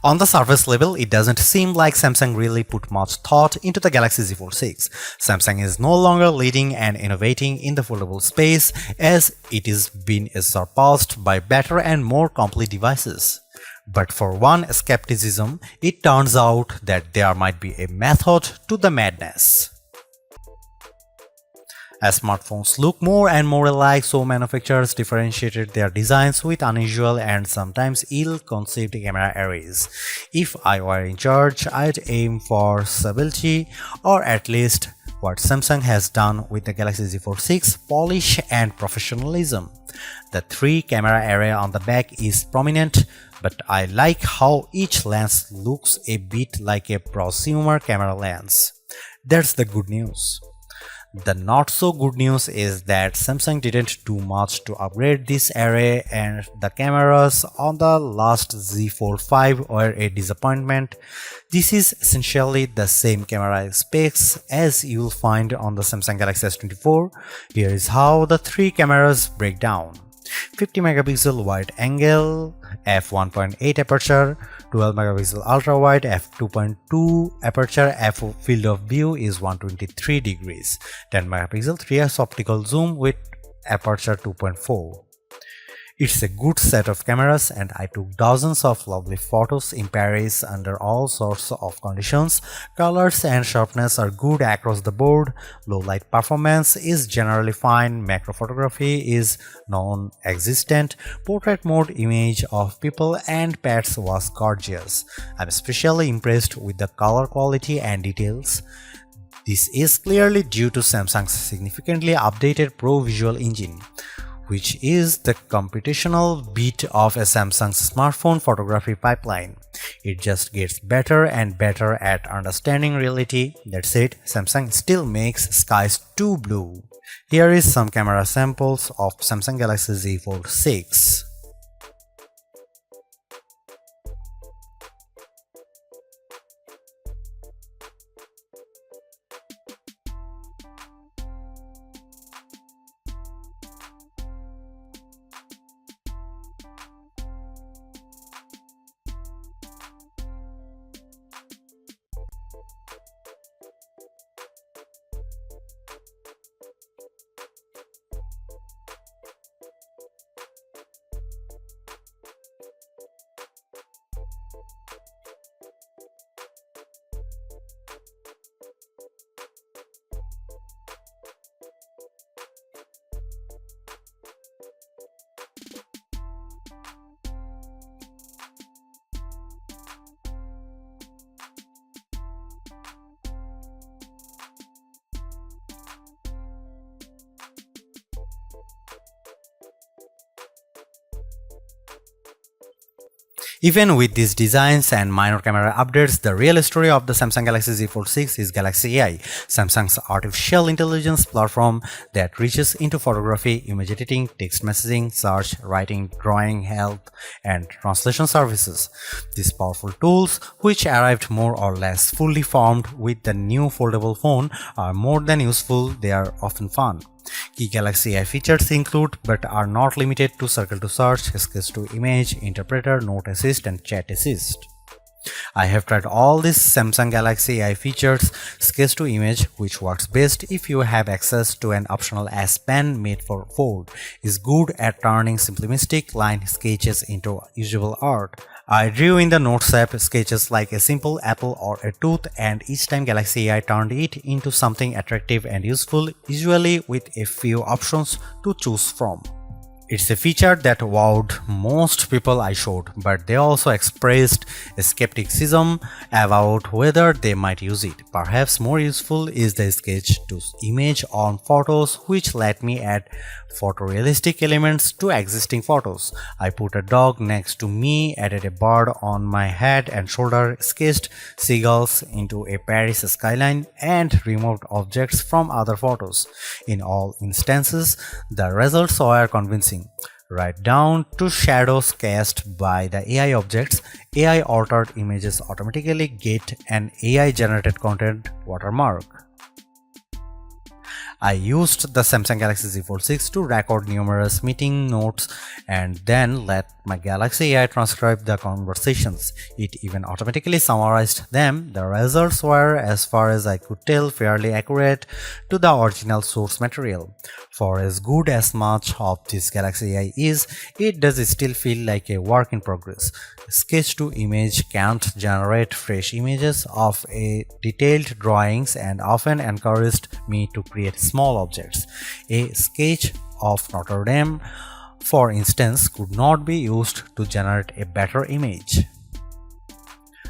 On the surface level, it doesn't seem like Samsung really put much thought into the Galaxy Z Fold 6. Samsung is no longer leading and innovating in the foldable space, as it is being surpassed by better and more complete devices. But for one skepticism, it turns out that there might be a method to the madness. As smartphones look more and more alike, so manufacturers differentiated their designs with unusual and sometimes ill-conceived camera arrays. If I were in charge, I'd aim for stability, or at least what Samsung has done with the Galaxy Z Fold 6, polish and professionalism. The 3-camera array on the back is prominent, but I like how each lens looks a bit like a prosumer camera lens. That's the good news. The not so good news is that Samsung didn't do much to upgrade this array, and the cameras on the last Z Fold 5 were a disappointment. This is essentially the same camera specs as you'll find on the Samsung Galaxy S24. Here is how the 3 cameras break down. 50 megapixel wide angle, f1.8 aperture, 12 megapixel ultra wide, f2.2 aperture, field of view is 123 degrees, 10 megapixel 3x optical zoom with aperture 2.4. It's a good set of cameras, and I took dozens of lovely photos in Paris under all sorts of conditions. Colors and sharpness are good across the board, low light performance is generally fine, macro photography is non-existent, portrait mode image of people and pets was gorgeous. I'm especially impressed with the color quality and details. This is clearly due to Samsung's significantly updated Pro Visual Engine, which is the computational bit of a Samsung's smartphone photography pipeline. It just gets better and better at understanding reality. That said, Samsung still makes skies too blue. Here is some camera samples of Samsung Galaxy Z Fold 6. Even with these designs and minor camera updates, the real story of the Samsung Galaxy Z Fold 6 is Galaxy AI, Samsung's artificial intelligence platform that reaches into photography, image editing, text messaging, search, writing, drawing, health, and translation services. These powerful tools, which arrived more or less fully formed with the new foldable phone, are more than useful, they are often fun. Key Galaxy AI features include, but are not limited to, Circle to Search, Sketch to Image, Interpreter, Note Assist, and Chat Assist. I have tried all these Samsung Galaxy AI features. Sketch to Image, which works best if you have access to an optional S Pen made for Fold, is good at turning simplistic line sketches into usable art. I drew in the Notes app sketches like a simple apple or a tooth, and each time Galaxy AI turned it into something attractive and useful, usually with a few options to choose from. It's a feature that wowed most people I showed, but they also expressed a skepticism about whether they might use it. Perhaps more useful is the sketch to image on photos, which let me add photorealistic elements to existing photos. I put a dog next to me, added a bird on my head and shoulder, sketched seagulls into a Paris skyline, and removed objects from other photos. In all instances, the results were convincing. Right down to shadows cast by the AI objects. AI altered images automatically get an AI generated content watermark. I used the Samsung Galaxy Z Fold 6 to record numerous meeting notes and then let my Galaxy AI transcribe the conversations. It even automatically summarized them. The results were, as far as I could tell, fairly accurate to the original source material. For as good as much of this Galaxy AI is, it does still feel like a work in progress. Sketch to image can't generate fresh images of a detailed drawings and often encouraged me to create small objects. A sketch of Notre Dame, for instance, could not be used to generate a better image.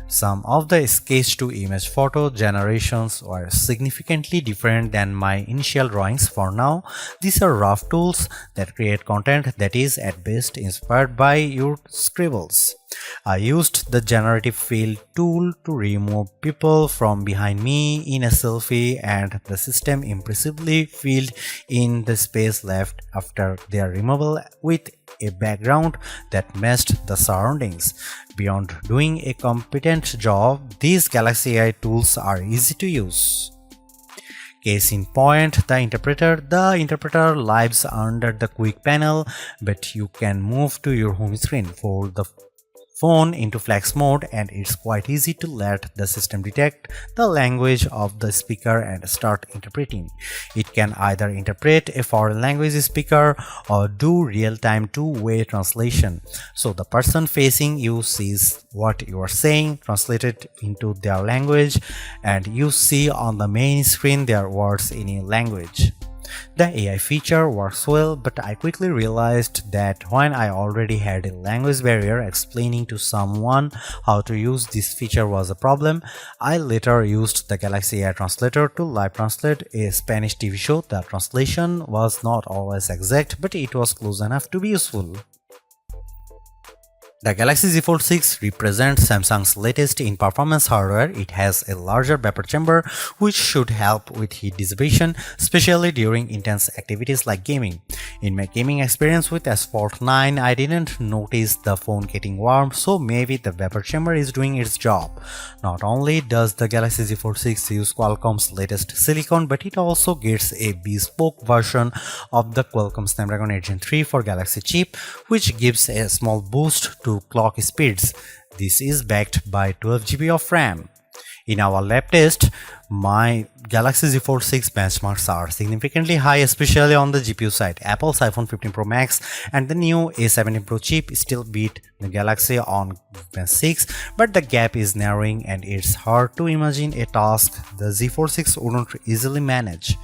Some of the sketch-to-image photo generations were significantly different than my initial drawings. For now, these are rough tools that create content that is at best inspired by your scribbles. I used the generative fill tool to remove people from behind me in a selfie, and the system impressively filled in the space left after their removal with a background that matched the surroundings. Beyond doing a competent job, these Galaxy AI tools are easy to use. Case in point, the interpreter. The interpreter lives under the quick panel, but you can move to your home screen, fold the phone into flex mode, and it's quite easy to let the system detect the language of the speaker and start interpreting. It can either interpret a foreign language speaker or do real-time two-way translation, so the person facing you sees what you are saying translated into their language, and you see on the main screen their words in a language. The AI feature works well, but I quickly realized that when I already had a language barrier, explaining to someone how to use this feature was a problem. I later used the Galaxy AI Translator to live translate a Spanish TV show. The translation was not always exact, but it was close enough to be useful. The Galaxy Z Fold 6 represents Samsung's latest in performance hardware. It has a larger vapor chamber, which should help with heat dissipation, especially during intense activities like gaming. In my gaming experience with S-Fold 9, I didn't notice the phone getting warm, so maybe the vapor chamber is doing its job. Not only does the Galaxy Z Fold 6 use Qualcomm's latest silicon, but it also gets a bespoke version of the Qualcomm Snapdragon 8 Gen 3 for Galaxy chip, which gives a small boost to clock speeds. This is backed by 12 GB of RAM. In our lab test, my Galaxy Z Fold 6 benchmarks are significantly high, especially on the GPU side. Apple's iPhone 15 Pro Max and the new A17 Pro chip still beat the Galaxy on Gen 6, but the gap is narrowing and it's hard to imagine a task the Z Fold 6 wouldn't easily manage.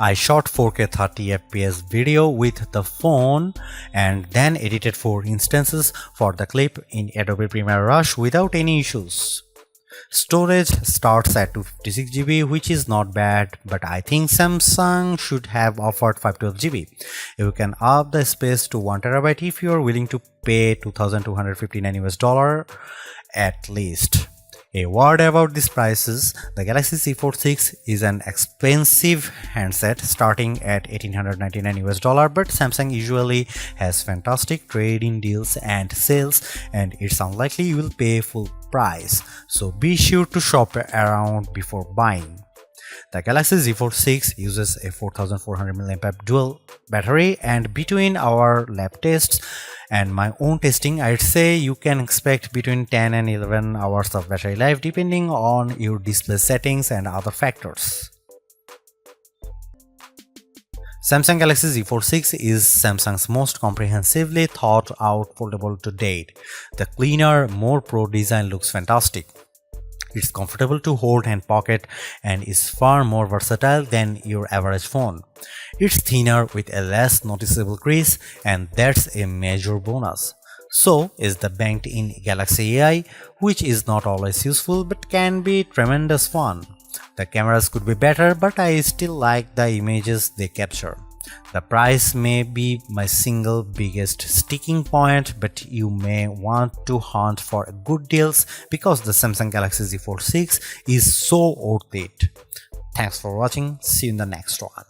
I shot 4K 30fps video with the phone and then edited 4 instances for the clip in Adobe Premiere Rush without any issues. Storage starts at 256 GB, which is not bad, but I think Samsung should have offered 512 GB. You can up the space to 1 TB if you are willing to pay $2,259 at least. A word about these prices. The Galaxy Z Fold 6 is an expensive handset starting at $1,899, but Samsung usually has fantastic trade-in deals and sales, and it's unlikely you will pay full price, so be sure to shop around before buying. The Galaxy Z Fold 6 uses a 4400 mAh dual battery, and between our lab tests and my own testing, I'd say you can expect between 10 and 11 hours of battery life depending on your display settings and other factors. Samsung Galaxy Z Fold 6 is Samsung's most comprehensively thought out foldable to date. The cleaner, more pro design looks fantastic. It's comfortable to hold and pocket and is far more versatile than your average phone. It's thinner with a less noticeable crease, and that's a major bonus. So is the banked-in Galaxy AI, which is not always useful but can be tremendous fun. The cameras could be better, but I still like the images they capture. The price may be my single biggest sticking point, but you may want to hunt for good deals because the Samsung Galaxy Z Fold 6 is so worth it. Thanks for watching. See you in the next one.